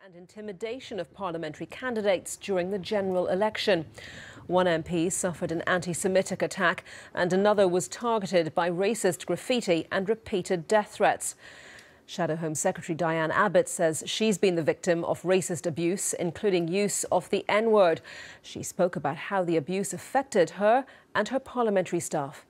and intimidation of parliamentary candidates during the general election. One MP suffered an anti-Semitic attack and another was targeted by racist graffiti and repeated death threats. Shadow Home Secretary Diane Abbott says she's been the victim of racist abuse, including use of the N-word. She spoke about how the abuse affected her and her parliamentary staff.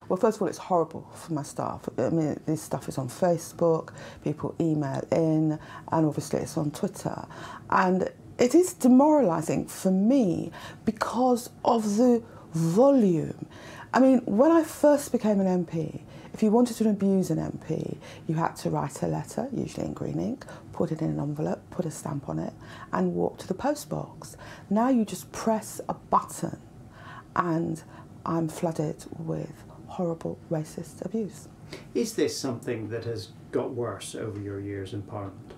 Well, first of all, it's horrible for my staff. I mean, this stuff is on Facebook, people email in, and obviously it's on Twitter. And it is demoralising for me because of the volume. I mean, when I first became an MP, if you wanted to abuse an MP, you had to write a letter, usually in green ink, put it in an envelope, put a stamp on it, and walk to the post box. Now you just press a button and I'm flooded with horrible racist abuse. Is this something that has got worse over your years in Parliament?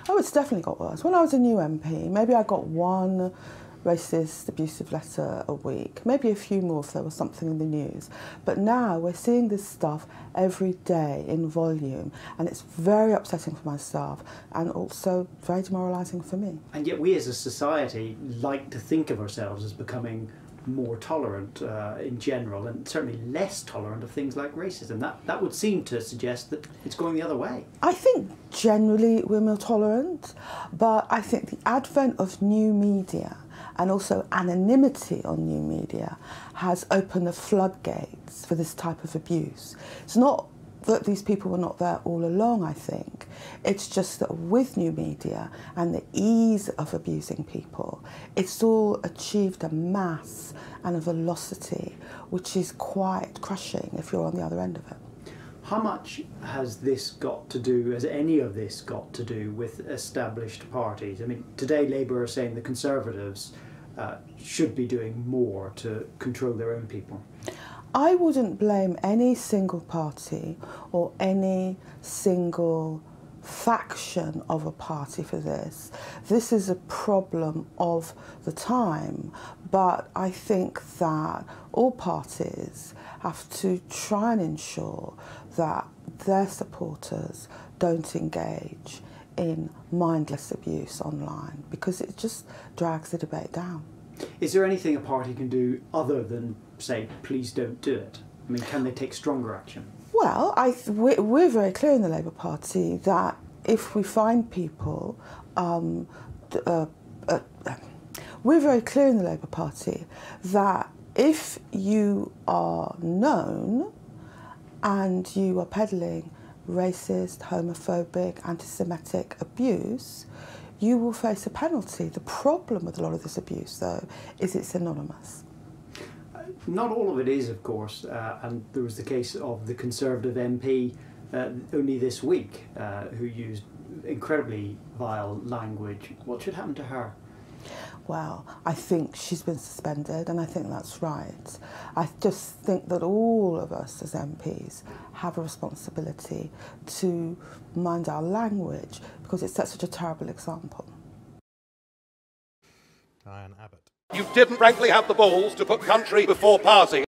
Oh, it's definitely got worse. When I was a new MP, maybe I got one racist, abusive letter a week, maybe a few more if there was something in the news. But now we're seeing this stuff every day in volume, and it's very upsetting for my staff and also very demoralising for me. And yet we as a society like to think of ourselves as becoming more tolerant in general, and certainly less tolerant of things like racism. That would seem to suggest that it's going the other way. I think generally we're more tolerant, but I think the advent of new media and also anonymity on new media has opened the floodgates for this type of abuse. It's not that these people were not there all along, I think. It's just that with new media and the ease of abusing people, it's all achieved a mass and a velocity which is quite crushing if you're on the other end of it. How much has this got to do, has any of this got to do with established parties? I mean, today Labour are saying the Conservatives should be doing more to control their own people. I wouldn't blame any single party or any single faction of a party for this. This is a problem of the time, but I think that all parties have to try and ensure that their supporters don't engage in mindless abuse online, because it just drags the debate down. Is there anything a party can do other than say, please don't do it? I mean, can they take stronger action? Well, we're very clear in the Labour Party that if we find people, we're very clear in the Labour Party that if you are known and you are peddling racist, homophobic, anti-Semitic abuse, you will face a penalty. The problem with a lot of this abuse, though, is it's anonymous. Not all of it is, of course, and there was the case of the Conservative MP only this week who used incredibly vile language. What should happen to her? Well, I think she's been suspended, and I think that's right. I just think that all of us as MPs have a responsibility to mind our language because it sets such a terrible example. Diane Abbott. You didn't frankly have the balls to put country before party.